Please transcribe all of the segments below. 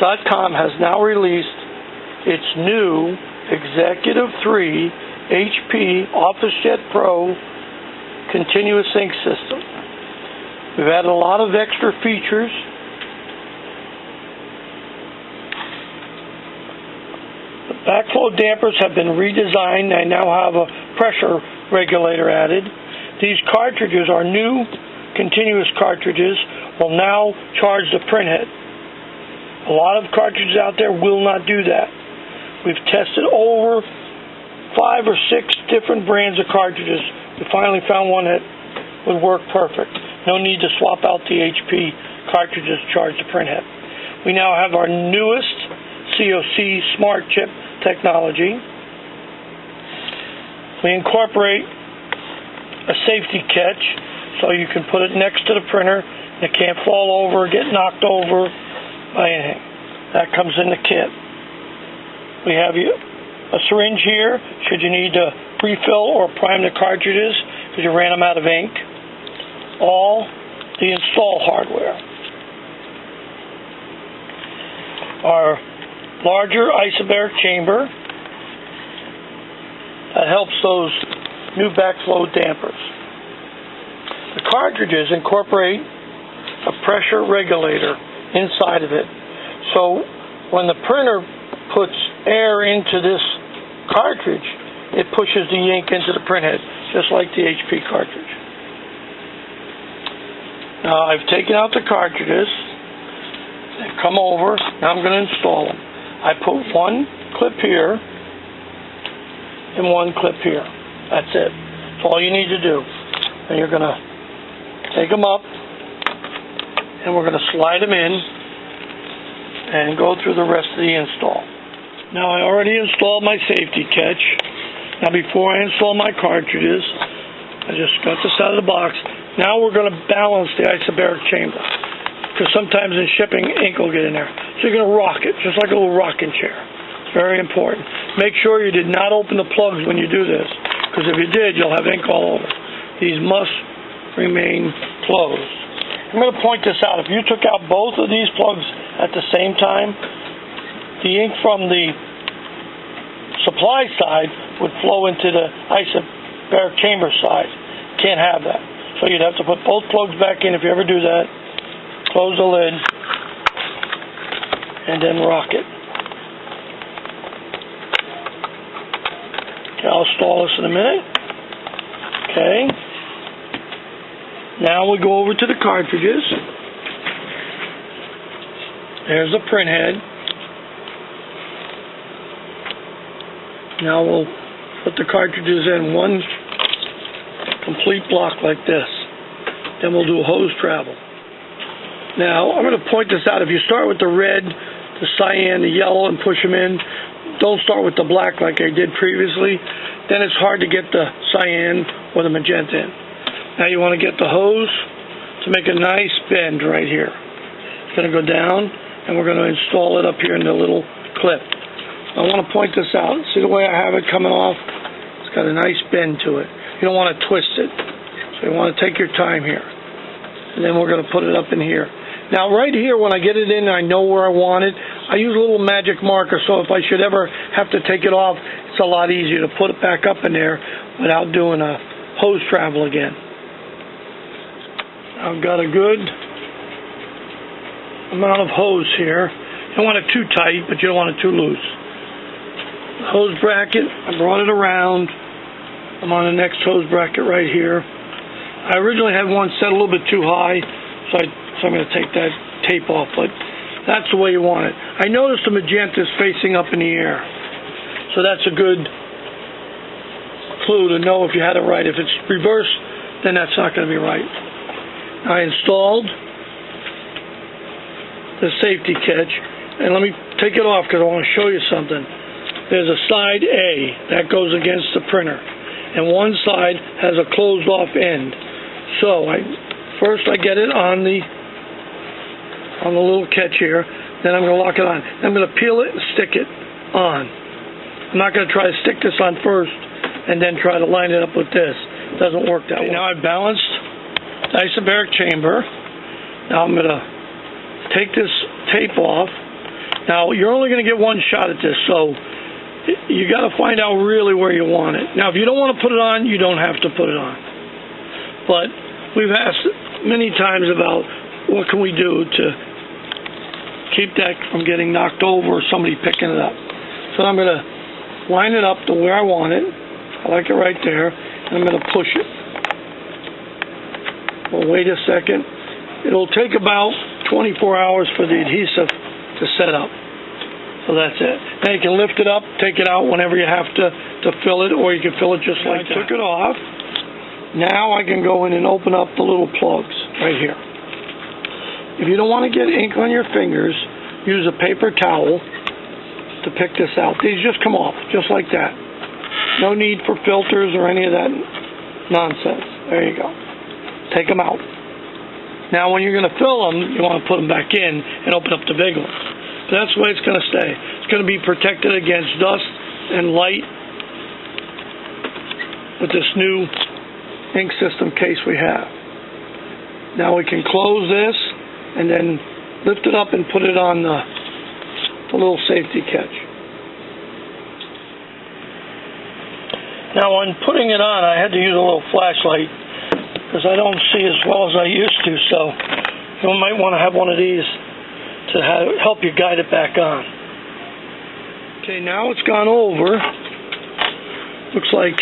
inkproducts.com has now released its new Executive 3 HP OfficeJet Pro continuous ink system. We've added a lot of extra features. The backflow dampers have been redesigned. They now have a pressure regulator added. These cartridges are new continuous cartridges, will now charge the printhead. A lot of cartridges out there will not do that. We've tested over 5 or 6 different brands of cartridges. We finally found one that would work perfect. No need to swap out the HP cartridges to charge the printhead. We now have our newest COC Smart Chip technology. We incorporate a safety catch so you can put it next to the printer and it can't fall over or get knocked over by anything. That comes in the kit. We have a syringe here should you need to refill or prime the cartridges because you ran them out of ink. All the install hardware. Our larger isobaric chamber that helps those new backflow dampers. The cartridges incorporate a pressure regulator inside of it. So when the printer puts air into this cartridge, it pushes the ink into the printhead, just like the HP cartridge. Now I've taken out the cartridges. They've come over. Now I'm going to install them. I put one clip here and one clip here. That's it. That's all you need to do. And you're going to take them up and we're going to slide them in and go through the rest of the install. Now I already installed my safety catch. Now before I install my cartridges, I just got this out of the box. Now we're going to balance the isobaric chamber because sometimes in shipping ink will get in there. So you're going to rock it, just like a little rocking chair. It's very important. Make sure you did not open the plugs when you do this because if you did, you'll have ink all over. These must remain closed. I'm going to point this out. If you took out both of these plugs at the same time, the ink from the supply side would flow into the isobaric chamber side. Can't have that. So you'd have to put both plugs back in if you ever do that. Close the lid and then rock it. Okay, I'll install this in a minute. Okay. Now we go over to the cartridges. There's the printhead. Now we'll put the cartridges in one complete block like this. Then we'll do hose travel. Now I'm going to point this out. If you start with the red, the cyan, the yellow and push them in, don't start with the black like I did previously. Then it's hard to get the cyan or the magenta in. Now you want to get the hose to make a nice bend right here. It's going to go down and we're going to install it up here in the little clip. I want to point this out. See the way I have it coming off? It's got a nice bend to it. You don't want to twist it. So you want to take your time here. And then we're going to put it up in here. Now right here when I get it in, I know where I want it. I use a little magic marker so if I should ever have to take it off, it's a lot easier to put it back up in there without doing a hose travel again. I've got a good amount of hose here. You don't want it too tight, but you don't want it too loose. The hose bracket, I brought it around. I'm on the next hose bracket right here. I originally had one set a little bit too high, so I'm going to take that tape off, but that's the way you want it. I noticed the magenta is facing up in the air, so that's a good clue to know if you had it right. If it's reversed, then that's not going to be right. I installed the safety catch, and let me take it off because I want to show you something. There's a side A that goes against the printer, and one side has a closed off end. So first I get it on the little catch here, then I'm going to lock it on. Then I'm going to peel it and stick it on. I'm not going to try to stick this on first and then try to line it up with this. It doesn't work that way. Now I've balanced the isobaric chamber. Now I'm going to take this tape off Now, you're only going to get one shot at this, so you got to find out really where you want it. Now, if you don't want to put it on, you don't have to put it on. But we've asked many times about what can we do to keep that from getting knocked over or somebody picking it up. So I'm going to line it up to where I want it. I like it right there. And I'm going to push it. Well, wait a second. It'll take about 24 hours for the adhesive to set up. So that's it. Now you can lift it up, take it out whenever you have to fill it, or you can fill it just like that. I took it off. Now I can go in and open up the little plugs right here. If you don't want to get ink on your fingers, use a paper towel to pick this out. These just come off, just like that. No need for filters or any of that nonsense. There you go. Take them out. Now when you're going to fill them, you want to put them back in and open up the big ones. So that's the way it's going to stay. It's going to be protected against dust and light with this new ink system case we have. Now we can close this and then lift it up and put it on the little safety catch. Now when putting it on, I had to use a little flashlight because I don't see as well as I used to, so you might want to have one of these to help you guide it back on. Okay, now it's gone over. Looks like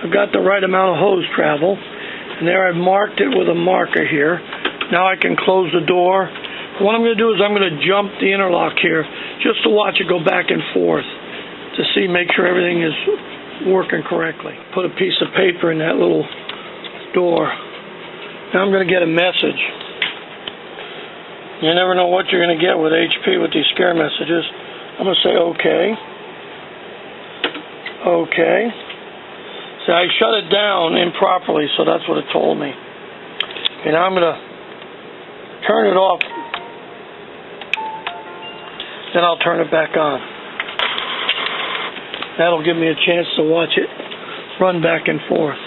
I've got the right amount of hose travel, and there I've marked it with a marker here. Now I can close the door. What I'm going to do is I'm going to jump the interlock here just to watch it go back and forth to see, make sure everything is working correctly. Put a piece of paper in that little door. Now I'm going to get a message. You never know what you're going to get with HP with these scare messages. I'm going to say okay. Okay. See, I shut it down improperly, so that's what it told me. Okay, now I'm going to turn it off. Then I'll turn it back on. That'll give me a chance to watch it run back and forth.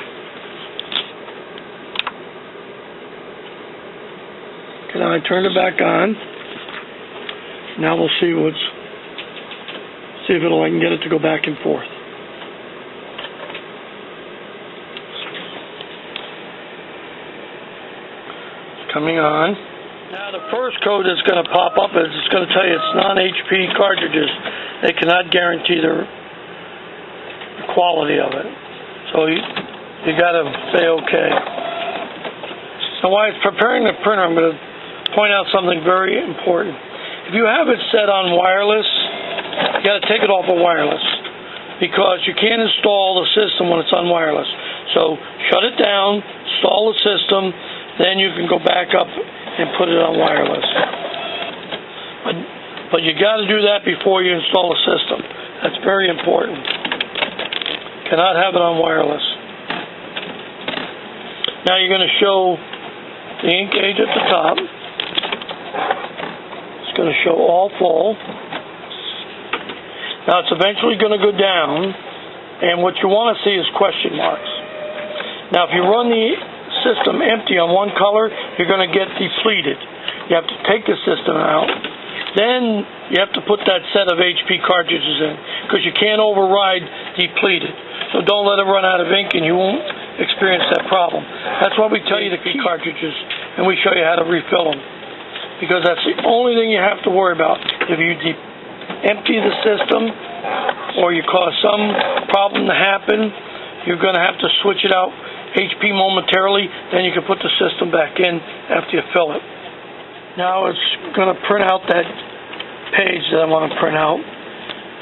Okay, now I turned it back on. Now we'll see if I can get it to go back and forth. It's coming on. Now the first code that's going to pop up is it's going to tell you it's non-HP cartridges. They cannot guarantee the quality of it. So you got to say okay. Now while it's preparing the printer, I'm going to point out something very important. If you have it set on wireless, you got to take it off of wireless because you can't install the system when it's on wireless. So shut it down, install the system, then you can go back up and put it on wireless. But you got to do that before you install the system. That's very important. Cannot have it on wireless. Now you're going to show the ink gauge at the top. It's going to show all full. Now it's eventually going to go down, and what you want to see is question marks. Now if you run the system empty on one color, you're going to get depleted. You have to take the system out. Then you have to put that set of HP cartridges in because you can't override depleted. So don't let it run out of ink and you won't experience that problem. That's why we tell you to keep cartridges and we show you how to refill them. Because that's the only thing you have to worry about. If you empty the system or you cause some problem to happen, you're going to have to switch it out HP momentarily, then you can put the system back in after you fill it. Now it's going to print out that page that I want to print out.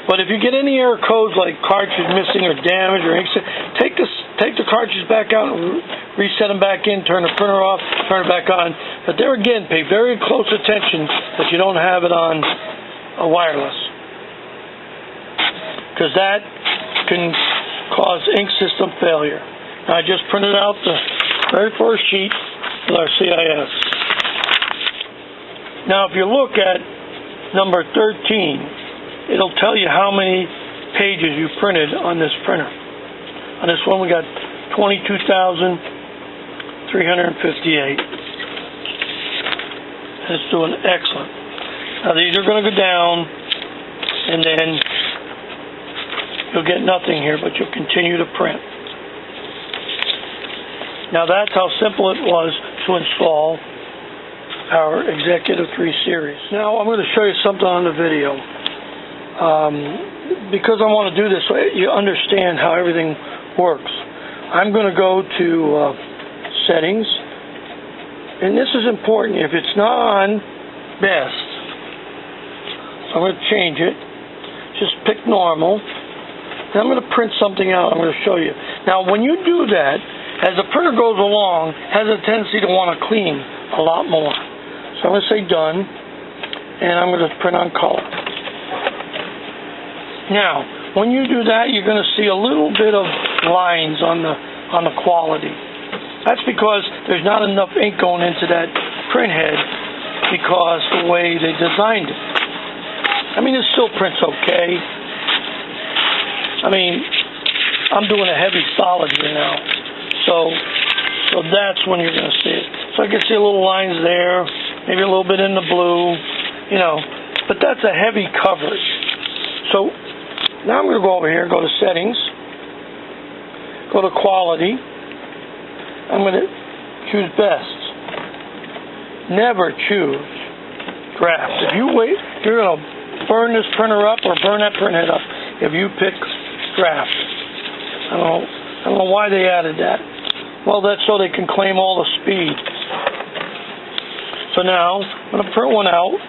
But if you get any error codes like cartridge missing or damage or ink, take the cartridge back out and reset them back in, turn the printer off, turn it back on. But there again, pay very close attention that you don't have it on a wireless, because that can cause ink system failure. Now I just printed out the very first sheet with our CIS. Now if you look at number 13, it'll tell you how many pages you printed on this printer. On this one we got 22,358. It's doing excellent. Now these are going to go down, and then you'll get nothing here, but you'll continue to print. Now that's how simple it was to install our Executive 3 series. Now I'm going to show you something on the video. Because I want to do this so you understand how everything works. I'm going to go to Settings, and this is important. If it's not on Best, so I'm going to change it. Just pick Normal. Then I'm going to print something out. I'm going to show you. Now when you do that, as the printer goes along, it has a tendency to want to clean a lot more. So I'm going to say Done, and I'm going to print on color. Now, when you do that, you're going to see a little bit of lines on the quality. That's because there's not enough ink going into that print head because the way they designed it. I mean, it still prints okay. I mean, I'm doing a heavy solid here now, so that's when you're going to see it. So I can see a little lines there, maybe a little bit in the blue, you know, but that's a heavy coverage. So now I'm going to go over here, go to Settings, go to Quality. I'm going to choose Best. Never choose Draft. If you wait, you're going to burn this printer up or burn that printhead up if you pick Draft. I don't know why they added that. Well, that's so they can claim all the speed. So now I'm going to print one out.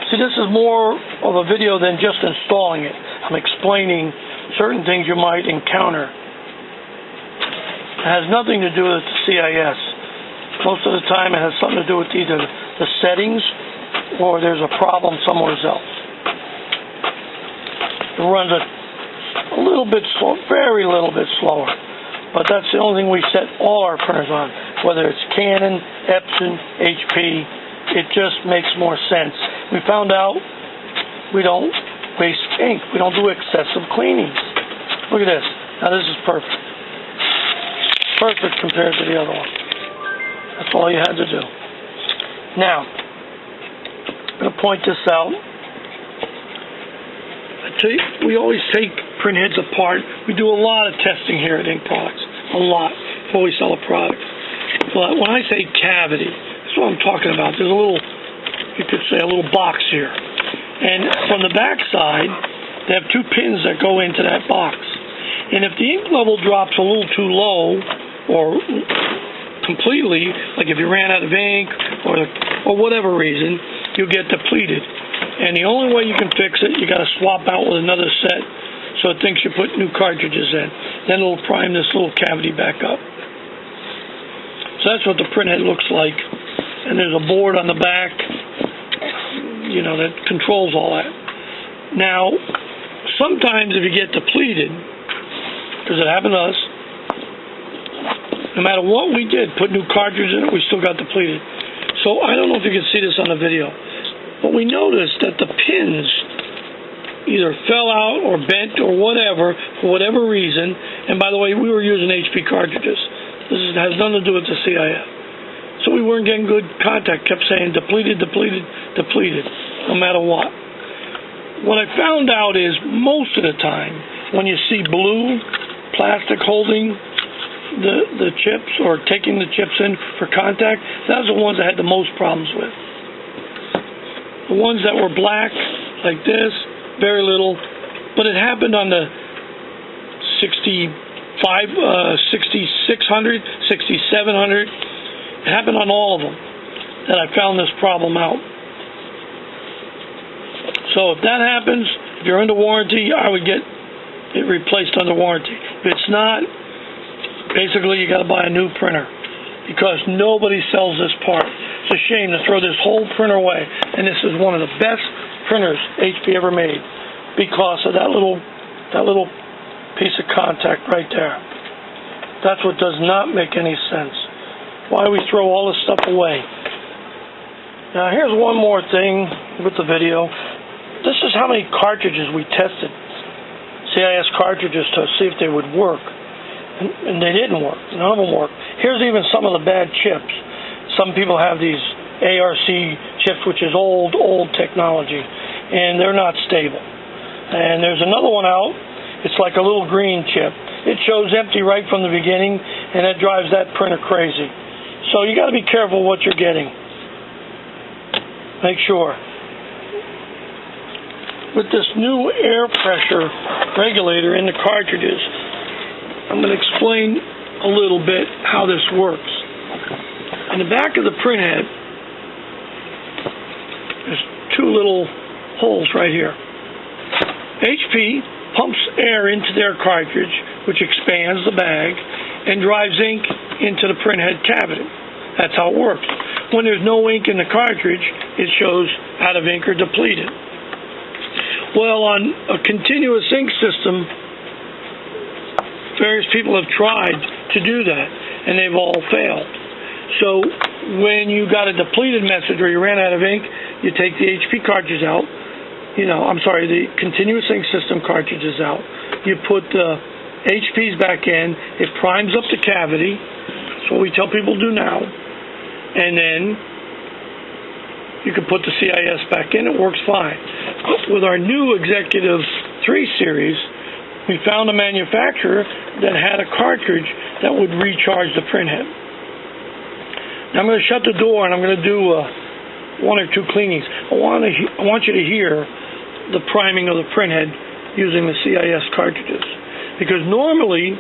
See, this is more of a video than just installing it. I'm explaining certain things you might encounter. It has nothing to do with the CIS. Most of the time it has something to do with either the settings or there's a problem somewhere else. It runs a little bit slow, very little bit slower. But that's the only thing we set all our printers on, whether it's Canon, Epson, HP. It just makes more sense. We found out we don't waste ink. We don't do excessive cleanings. Look at this. Now this is perfect. Perfect compared to the other one. That's all you had to do. Now, I'm going to point this out. I tell you, we always take print heads apart. We do a lot of testing here at Ink Products. A lot before we sell a product. But when I say cavity, that's what I'm talking about. There's a little, you could say a little box here. And from the back side, they have two pins that go into that box. And if the ink level drops a little too low or completely, like if you ran out of ink or whatever reason, you'll get depleted. And the only way you can fix it, you got to swap out with another set so it thinks you put new cartridges in. Then it'll prime this little cavity back up. So that's what the printhead looks like. And there's a board on the back, you know, that controls all that. Now, sometimes if you get depleted, because it happened to us, no matter what we did, put new cartridges in it, we still got depleted. So I don't know if you can see this on the video, but we noticed that the pins either fell out or bent or whatever, for whatever reason. And by the way, we were using HP cartridges. This has nothing to do with the CIS. So we weren't getting good contact. Kept saying depleted, depleted, depleted, no matter what. What I found out is most of the time, when you see blue plastic holding the chips or taking the chips in for contact, those are the ones I had the most problems with. The ones that were black, like this, very little, but it happened on the 6600, 6700. It happened on all of them that I found this problem out. So if that happens, if you're under warranty, I would get it replaced under warranty. If it's not, basically you got to buy a new printer because nobody sells this part. It's a shame to throw this whole printer away, and this is one of the best printers HP ever made because of that little piece of contact right there. That's what does not make any sense. Why we throw all this stuff away? Now here's one more thing with the video. This is how many cartridges we tested, CIS cartridges, to see if they would work, and they didn't work. None of them worked. Here's even some of the bad chips. Some people have these ARC chips, which is old technology, and they're not stable. And there's another one out. It's like a little green chip. It shows empty right from the beginning, and it drives that printer crazy. So you got to be careful what you're getting. Make sure. With this new air pressure regulator in the cartridges, I'm going to explain a little bit how this works. In the back of the printhead, there's two little holes right here. HP pumps air into their cartridge, which expands the bag and drives ink into the printhead cavity. That's how it works. When there's no ink in the cartridge, it shows out of ink or depleted. Well, on a continuous ink system, various people have tried to do that, and they've all failed. So when you got a depleted message or you ran out of ink, you take the HP cartridges out. The continuous ink system cartridges out. You put the HPs back in. It primes up the cavity. That's what we tell people to do now. And then you can put the CIS back in. It works fine. With our new Executive 3 series, we found a manufacturer that had a cartridge that would recharge the printhead. Now I'm going to shut the door and I'm going to do one or two cleanings. I want you to hear the priming of the printhead using the CIS cartridges. Because normally,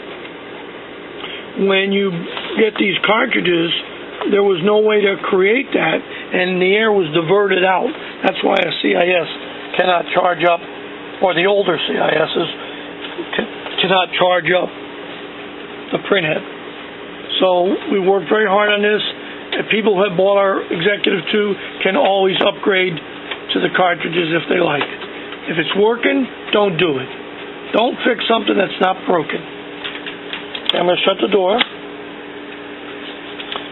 when you get these cartridges, there was no way to create that, and the air was diverted out. That's why a CIS cannot charge up, or the older CISs cannot charge up the printhead. So we worked very hard on this. And people who have bought our Executive 2 can always upgrade to the cartridges if they like. If it's working, don't do it. Don't fix something that's not broken. Okay, I'm going to shut the door. I'm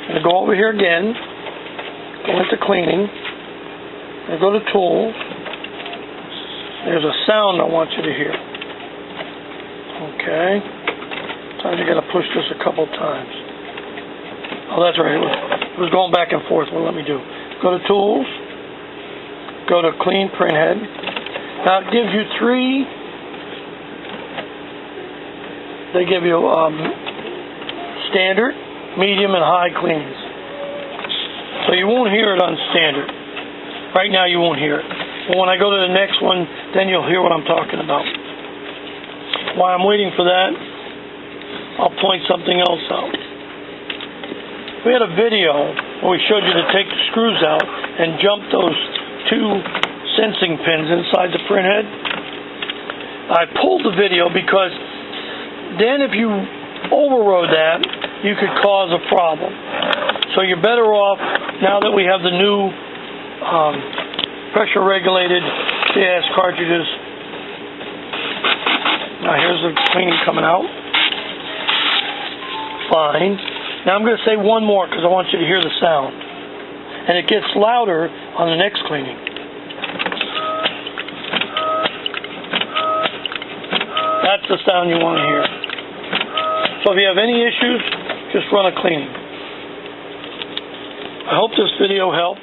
going to go over here again. Go into cleaning. I'm going to go to tools. There's a sound I want you to hear. Okay. Sometimes you got to push this a couple times. Oh, that's right. It was going back and forth. Well, let me do. Go to tools. Go to clean printhead. Now it gives you three. They give you standard, medium, and high cleans. So you won't hear it on standard. Right now you won't hear it. But when I go to the next one, then you'll hear what I'm talking about. While I'm waiting for that, I'll point something else out. We had a video where we showed you to take the screws out and jump those two sensing pins inside the printhead. I pulled the video because then if you overrode that, you could cause a problem. So you're better off, now that we have the new pressure regulated CIS cartridges. Now here's the cleaning coming out. Fine. Now I'm going to say one more because I want you to hear the sound. And it gets louder on the next cleaning. That's the sound you want to hear. So if you have any issues, just run a cleaning. I hope this video helped.